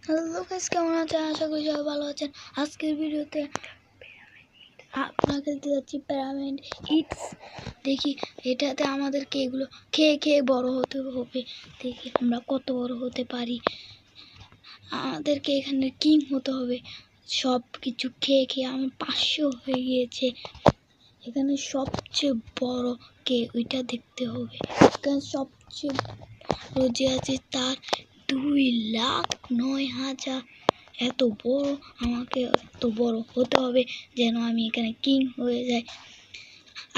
Hello guys, কেমন আছেন? আশা করি সবাই ভালো আছেন। আজকের ভিডিওতে আপনাকে যাচ্ছি প্যারামেন্ট ইটস। দেখি এটাতে আমাদেরকে এগুলো খেয়ে খেয়ে বড় হতে হবে। দেখি আমরা কত বড় হতে পারি। আমাদেরকে এখানে কিং হতে হবে। সব কিছু খেয়ে খেয়ে আমার 500 হয়ে গিয়েছে। এখানে সবচেয়ে বড় কে ওইটা দেখতে হবে। এখানে সবচেয়ে বড় যে আছে তার 2,09,000। এত বড়, আমাকে এত বড় হতে হবে যেন আমি এখানে কিং হয়ে যাই।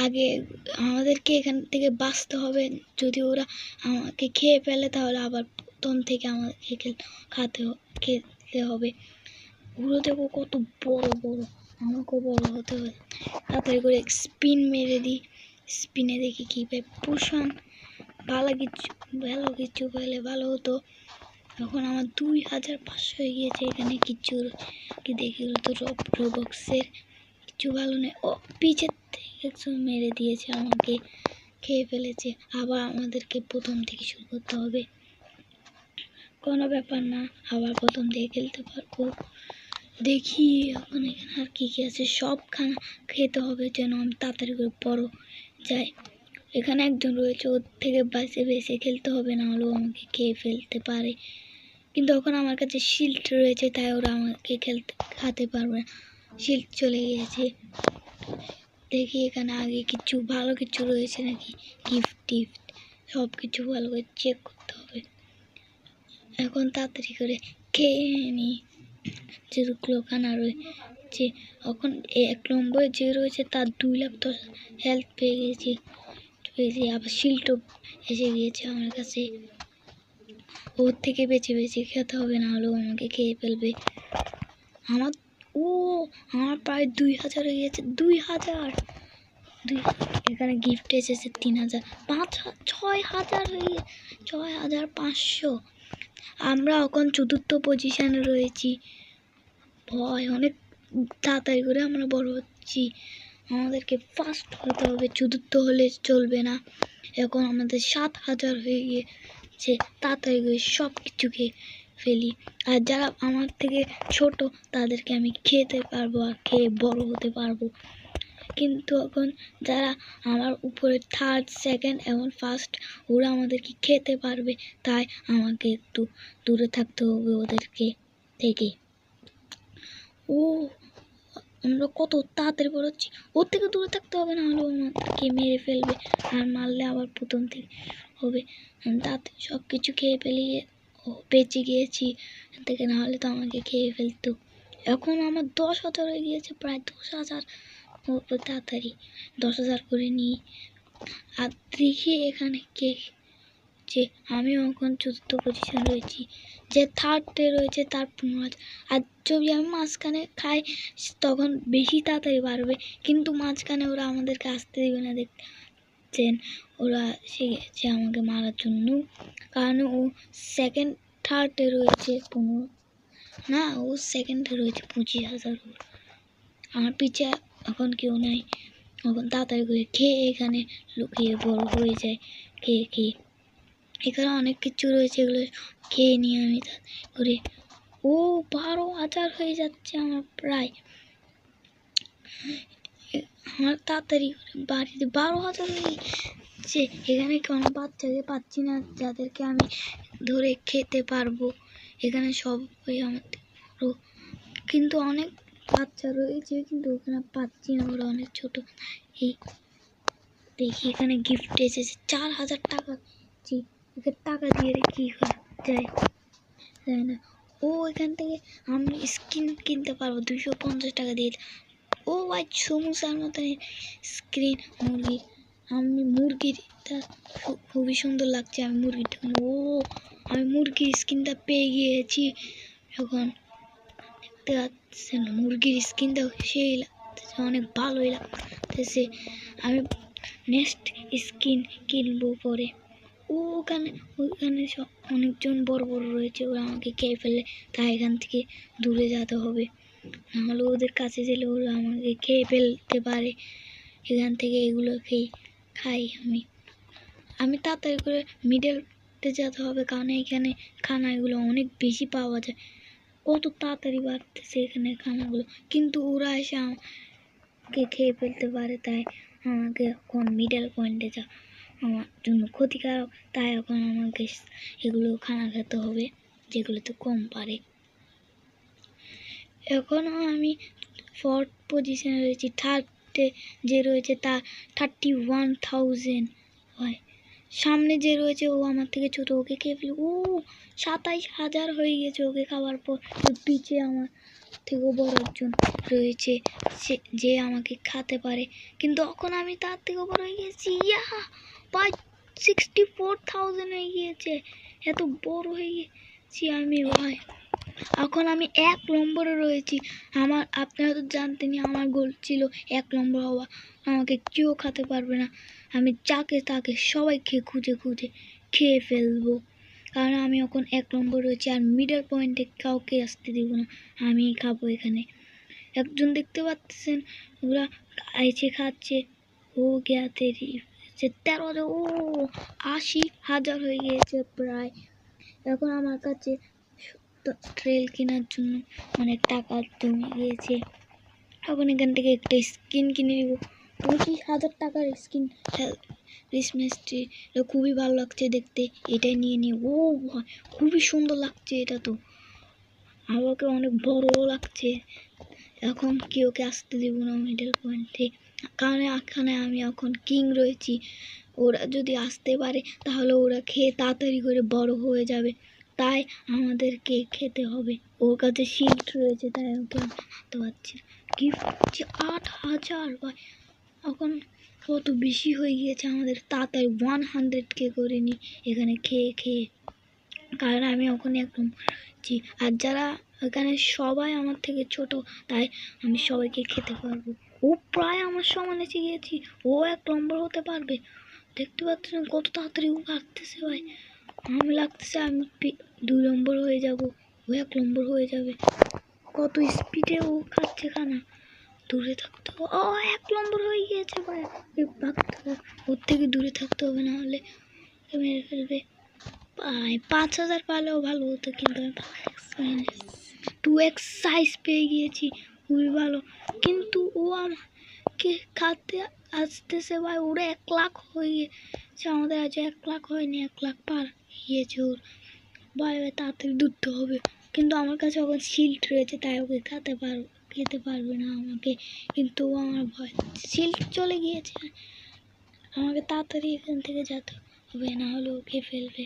আগে আমাদেরকে এখান থেকে বাঁচতে হবে। যদি ওরা আমাকে খেয়ে ফেলে তাহলে আবার প্রথম থেকে আমাদেরকে খেতে হবে। ওগুলো দেখো কত বড় বড়, আমাকেও বড় হতে হবে। তাড়াতাড়ি করে স্পিন মেরে দিই। স্পিনে দেখি কী পাই। পোষণ ভালো কিছু পেলে ভালো হতো। এখন আমার 2,500 হয়ে গিয়েছে। এখানে কিছু কি দেখি তো রোবক্সের কিছু ভালো নেই। ও পিছের থেকে মেরে দিয়েছে, আমাকে খেয়ে ফেলেছে। আবার আমাদেরকে প্রথম থেকে শুরু করতে হবে। কোনো ব্যাপার না, আবার প্রথম থেকে খেলতে পারবো। দেখি এখন এখানে আর কী কী আছে। সব খানা খেতে হবে যেন আমি তাড়াতাড়ি করে বড় যাই। এখানে একজন রয়েছে, ওর থেকে বেঁচে বেঁচে খেলতে হবে, না হলেও আমাকে খেয়ে ফেলতে পারে। কিন্তু এখন আমার কাছে শিল্ড রয়েছে, তাই ওরা আমাকে খাতে পারবে না। শিল্ড চলে গিয়েছে। দেখি এখানে আগে কিছু ভালো কিছু রয়েছে নাকি, গিফট সব কিছু ভালো করে চেক করতে হবে। এখন তাড়াতাড়ি করে খেয়ে নিই। যেগুলো খানা রয়েছে এখন 1 নম্বরে যে রয়েছে তার 2,10,000 হেলথ পেয়ে গেছি। আবার শিল্ডও এসে গিয়েছে আমার কাছে। ওর থেকে বেঁচে বেঁচে খেতে হবে, না হলেও আমাকে খেয়ে ফেলবে। আমার প্রায় 2,000 হয়ে গেছে। 2,000 এখানে গিফট এসেছে 3,000, 5,000, 6,000 হয়ে গেছে। 6,500। আমরা এখন 4র্থ পজিশনে রয়েছি। ভয় অনেক। তাড়াতাড়ি করে আমরা বড় হচ্ছি। আমাদেরকে ফার্স্ট হতে হবে, 4র্থ হলে চলবে না। এখন আমাদের 7,000 হয়ে গিয়েছে। তাড়াতাড়ি করে সব কিছু খেয়ে ফেলি। আর যারা আমার থেকে ছোট তাদেরকে আমি খেতে পারবো আর খেয়ে বড় হতে পারবো। কিন্তু এখন যারা আমার উপরে 3rd, 2nd এবং 1st, ওরা আমাদেরকে খেতে পারবে। তাই আমাকে একটু দূরে থাকতে হবে ওদেরকে থেকে। আমরা কত তাড়াতাড়ি বড় হচ্ছি। ওর থেকে দূরে থাকতে হবে, না হলেও আমাদেরকে মেরে ফেলবে। আর মারলে আবার প্রথম থেকে হবে। আমি তাড়াতাড়ি সব কিছু খেয়ে ফেলিয়ে বেঁচে গিয়েছি থেকে, না হলে তো আমাকে খেয়ে ফেলতো। এখন আমার 10,000 হয়ে গিয়েছে, প্রায় 10,000। তাড়াতাড়ি 10,000 করে নিই। আর দেখি এখানে কে যে আমি এখন 4র্থ পজিশন রয়েছি। যে 3rd রয়েছে তার 15,000। আর যদি আমি মাঝখানে খাই তখন বেশি তাড়াতাড়ি বাড়বে, কিন্তু মাঝখানে ওরা আমাদেরকে আসতে দেবে না। দেখছেন ওরা শিখেছে আমাকে মারার জন্য, কারণ ও 2nd, 3rd রয়েছে 15 না, ও 2nd রয়েছে 25,000। আমার পিছে এখন কেউ নাই। এখন তাড়াতাড়ি করে খেয়ে এখানে লুকিয়ে বড় হয়ে যায়। খেয়ে এখানে অনেক কিছু রয়েছে, এগুলো খেয়ে নিয়ে আমি করে 12,000 হয়ে যাচ্ছে আমার প্রায়। আমার তাড়াতাড়ি বাড়িতে 12,000 হয়ে যাচ্ছে। এখানে কোনো বাচ্চাকে পাচ্ছি না যাদেরকে আমি ধরে খেতে পারবো। এখানে সব আমাদের কিন্তু অনেক বাচ্চা রয়েছে, কিন্তু ওখানে পাচ্ছি না, ওরা অনেক ছোট। এই দেখি এখানে গিফট এসেছে 4,000 টাকা। টাকা দিয়ে কি করা যায় না। এখান থেকে আমি স্কিন কিনতে পারবো 250 টাকা দিয়ে। ভাই সমুসার মতো স্ক্রিন মুরগি। আমি মুরগিটা খুবই সুন্দর লাগছে। আমি মুরগিটা আমি মুরগির স্কিনটা পেয়ে গিয়েছি। এখন দেখতে পাচ্ছেন মুরগির স্কিনটা সেই লাগতেছে, অনেক ভালোই লাগতেছে। আমি নেক্সট স্কিন কিনবো পরে। ওখানে অনেকজন বড় বড় রয়েছে, ওরা আমাকে খেয়ে ফেলে। তাই এখান থেকে দূরে যেতে হবে, নাহলে ওদের কাছে গেলে ওরা আমাকে খেয়ে ফেলতে পারে। এখান থেকে এগুলো খাই আমি তাড়াতাড়ি করে মিডলতে যেতে হবে, কারণ এখানে খানা এগুলো অনেক বেশি পাওয়া যায়। কত তাড়াতাড়ি বাড়তেছে এখানে খানাগুলো, কিন্তু ওরা এসে আমাকে খেয়ে ফেলতে পারে। তাই আমাকে এখন মিডল পয়েন্টে যা আমার জন্য ক্ষতিকারক, তাই এখন আমাকে এগুলো খানা খেতে হবে যেগুলোতে কম পারে। এখনও আমি 4th পজিশনে রয়েছি, থার্ডে যে রয়েছে তার 31,000 হয়। সামনে যে রয়েছে ও আমার থেকে ছোটো, ওকে খেয়ে ফেলি। ও 27,000 হয়ে গেছে ওকে খাওয়ার পর। পিছে আমার থেকেও বড় একজন রয়েছে যে আমাকে খেতে পারে, কিন্তু এখন আমি তার থেকেও বড় হয়ে গেছি। প্রায় 64,000 হয়ে গিয়েছে, এত বড় হয়ে গেছি আমি ভাই। এখন আমি 1 নম্বরে রয়েছি। আপনারা তো জানতেনই আমার গোল ছিল 1 নম্বর হওয়া। আমাকে কেউ খেতে পারবে না, আমি যাকে তাকে সবাইকে খুঁজে খেয়ে ফেলবো, কারণ আমি এখন 1 নম্বর রয়েছি। আর মিডল পয়েন্টে কাউকে আসতে দিব না, আমি খাবো। এখানে একজন দেখতে পাচ্ছেন ওরা খাচ্ছে, ও গেছে 13,000, ও 80,000 হয়ে গিয়েছে প্রায়। এখন আমার কাছে ট্রেল কেনার জন্য অনেক টাকা জমে গিয়েছে। এখন এখান থেকে একটা স্কিন কিনে নিব, 25,000 টাকার স্কিন। ক্রিসমাসটি খুবই ভালো লাগছে দেখতে, এটাই নিয়ে নিই। ও খুবই সুন্দর লাগছে, এটা তো আমাকে অনেক বড় লাগছে। এখন কেউকে আসতে দেব না মিডল পয়েন্টে, কারণ এখানে আমি এখন কিং রয়েছি। ওরা যদি আসতে পারে তাহলে ওরা খেয়ে তাড়াতাড়ি করে বড় হয়ে যাবে, তাই আমাদেরকে খেতে হবে। ওর কাছে শিল্ড রয়েছে তাই ওকে মারতে পারছি না। গিফট 8,000 ভাই, এখন কত বেশি হয়ে গিয়েছে আমাদের। তাড়াতাড়ি 100K করে নিই এখানে খেয়ে, কারণ আমি এখন একদম। আর যারা এখানে সবাই আমার থেকে ছোট, তাই আমি সবাইকে খেতে পারবো। ও প্রায় আমার সমান এসে গিয়েছি, ও 1 নম্বর হতে পারবে। দেখতে পাচ্ছেন কত তাড়াতাড়ি ও কাটতেছে ভাই। আমি লাগতেছে আমি 2 নম্বর হয়ে যাব, ও 1 নম্বর হয়ে যাবে। কত স্পিডে ও খাচ্ছে খানা, দূরে থাকতে হবে। ও 1 নম্বর হয়ে গিয়েছে ভাই, ওর থেকে দূরে থাকতে হবে, না হলে মেরে ফেলবে। 5,000 পালেও ভালো হতো, কিন্তু 2x সাইজ পেয়ে গিয়েছি, খুবই ভালো। কিন্তু ও আমাকে খাতে আসতেছে ভাই, ওরা 1 লাখ হয়ে গিয়েছে, আমাদের আজ 1 লাখ হয়নি, 1 লাখ পার গিয়েছে ওর। ভাই তাড়াতাড়ি ধরতে হবে, কিন্তু আমার কাছে এখন শিল্ড রয়েছে, তাই ওকে খেতে পারবে না আমাকে। কিন্তু আমার ভয়, শিল্ড চলে গিয়েছে, আমাকে তাড়াতাড়ি এখান থেকে যেতে হবে, না হলে ওকে ফেলবে।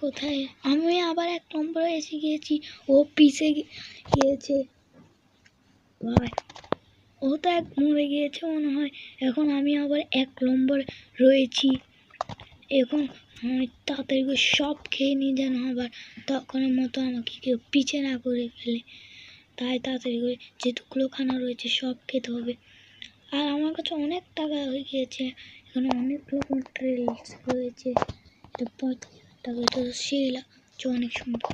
কোথায় আমি আবার 1 নম্বরে এসে গিয়েছি, ও পিছে গিয়েছে ভাই, ও তো মরে গিয়েছে মনে হয়। এখন আমি আবার 1 নম্বরে রয়েছি। এখন আমি তাড়াতাড়ি করে সব খেয়ে নিই, যেন আবার তখনের মতো আমাকে কেউ পিছে না করে ফেলে। তাই তাড়াতাড়ি করে যেটুকুলো খানা রয়েছে সব খেতে হবে। আর আমার কাছে অনেক টাকা হয়ে গিয়েছে, এখানে অনেক রকম ট্রেলস রয়েছে। এটা 35,000 টাকা, এটা সেই লাগছে অনেক সুন্দর,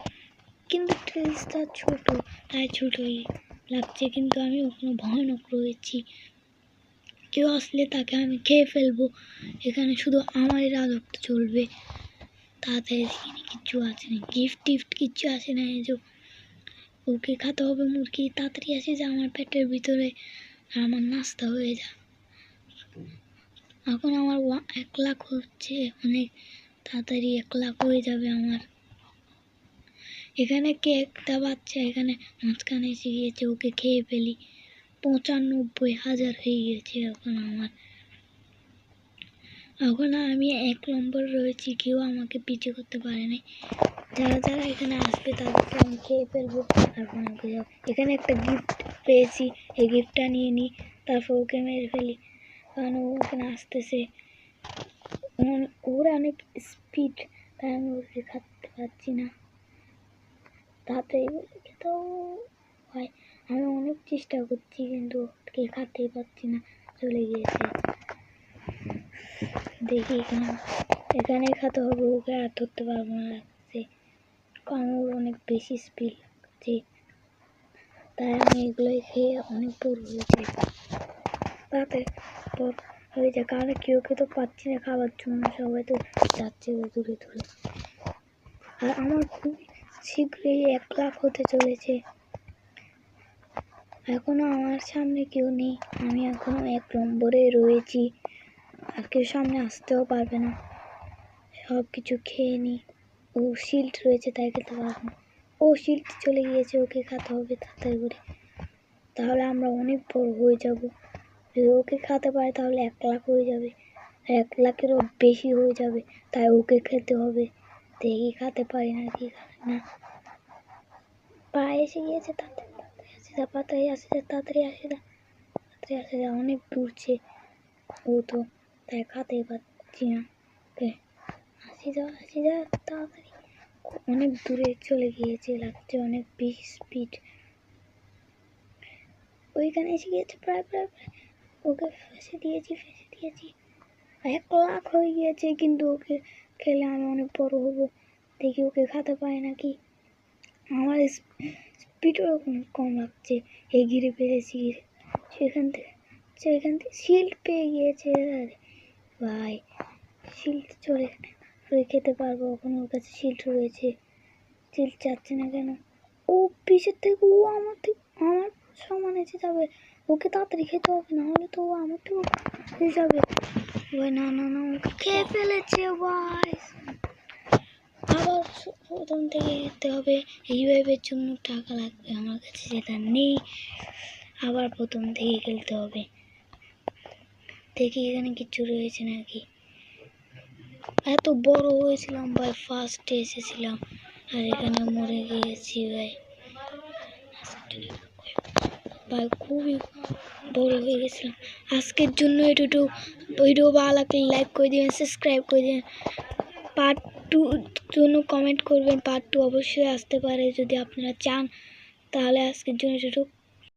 কিন্তু ট্রেলসটা ছোট, তাই ছোটই লাগছে। কিন্তু আমি ওখানে ভয়ানক রয়েছি, কেউ আসলে তাকে আমি খেয়ে ফেলবো। এখানে শুধু আমারই রাজত্ব চলবে। তাড়াতাড়ি এখানে কিচ্ছু আছে না, গিফট কিচ্ছু আসে না। এই যে ওকে খেতে হবে মুরগি, তাড়াতাড়ি আসে যে আমার পেটের ভিতরে, আমার নাস্তা হয়ে যায়। এখন আমার 1 লাখ হচ্ছে, অনেক তাড়াতাড়ি 1 লাখ হয়ে যাবে আমার। এখানে কে একটা বাচ্চা এখানে মাঝখানে এসে গিয়েছে, ওকে খেয়ে ফেলি। 95,000 হয়ে গেছে এখন আমার। এখন আমি 1 নম্বর রয়েছি, কেউ আমাকে পিছু করতে পারে নাই। যারা এখানে আসবে তাদেরকে আমি খেয়ে ফেলবো। তারপর এখানে একটা গিফট পেয়েছি, এই গিফটটা নিয়ে নিই, তারপর ওকে মেরে ফেলি, কারণ ও ওখানে আসতেছে। ওর অনেক স্পিড, তাই আমি ওকে খাতে পারছি না। তাড়াতাড়ি তো ভাই, আমি অনেক চেষ্টা করছি, কিন্তু ওকে খাতেই পারছি না, চলে গিয়েছে। দেখি এখানে খেতে হবে, ওকে আর ধরতে পারবো না লাগছে, কারণ ওর অনেক বেশি স্পিড লাগছে। তাই আমি এগুলোই খেয়ে অনেক বড় হয়েছি, তাতে বড় হয়ে যায়, কারণ কেউ তো পাচ্ছি না খাবার জন্য, সবাই তো যাচ্ছে দূরে। আর আমার খুবই শীঘ্রই 1,00,000 হতে চলেছে। এখনো আমার সামনে কেউ নেই, আমি এখনো 1 নম্বরে রয়েছি। আর কেউ সামনে আসতেও পারবে না। সব কিছু খেয়ে নি। ও শিল্ড রয়েছে, তাই খেতে পারবো না। ও শিল্ড চলে গিয়েছে, ওকে খেতে হবে তাড়াতাড়ি করে, তাহলে আমরা অনেক বড় হয়ে যাব। যদি ওকে খেতে পারে তাহলে 1,00,000 হয়ে যাবে, 1,00,000-এরও বেশি হয়ে যাবে। তাই ওকে খেতে হবে। দেখি খেতে পারি না কি না। প্রায় এসে গিয়েছে, তাড়াতাড়ি আসে যা, তাড়াতাড়ি আসে যা, তাড়াতাড়ি আসে যা। অনেক দূরছে ও তো, তাই খাতেই পাচ্ছি না। ওকে আসি যা তাড়াতাড়ি। অনেক দূরে চলে গিয়েছে, লাগছে অনেক বেশি স্পিড। ওইখানে এসে গিয়েছে প্রায়। ওকে ফেসে দিয়েছি। 1,00,000 হয়ে গিয়েছে, কিন্তু ওকে খেলে আমি অনেক বড় হবো। দেখি ওকে খেতে পাই নাকি। আমার স্পিডও অনেক কম লাগছে। ঘিরে পেরেছি, সেখান থেকে শিল্ড পেয়ে গিয়েছে। ভাই শিল্ড চলে খেতে পারবো, ওখানে ওর কাছে শিল্ড রয়েছে। শিল্ড চাচ্ছে না কেন? ও পিছের থেকে ও আমার সমান এসে যাবে। ওকে তাড়াতাড়ি খেতে হবে, না হলে তো ও আমার থেকে হয়ে যাবে। ভাই না, ওকে খেয়ে ফেলেছে ভাই। আবার প্রথম থেকে খেতে হবে। রিভাইভের জন্য টাকা লাগবে, আমার কাছে যেটা নেই। আবার প্রথম থেকে খেলতে হবে। দেখি এখানে কিছু রয়েছে নাকি। এত বড় হয়েছিলাম ভাই, ফার্স্টে এসেছিলাম, আর এখানে মরে গিয়েছি ভাই। খুবই বড় হয়ে গেছিলাম। আজকের জন্য এটুকু। ভিডিও ভালো লাগলে লাইক করে দিবেন, সাবস্ক্রাইব করে দিবেন। পার্ট 2 জন্য কমেন্ট করবেন। পার্ট 2 অবশ্যই আসতে পারে যদি আপনারা চান। তাহলে আজকের জন্য এটুকু।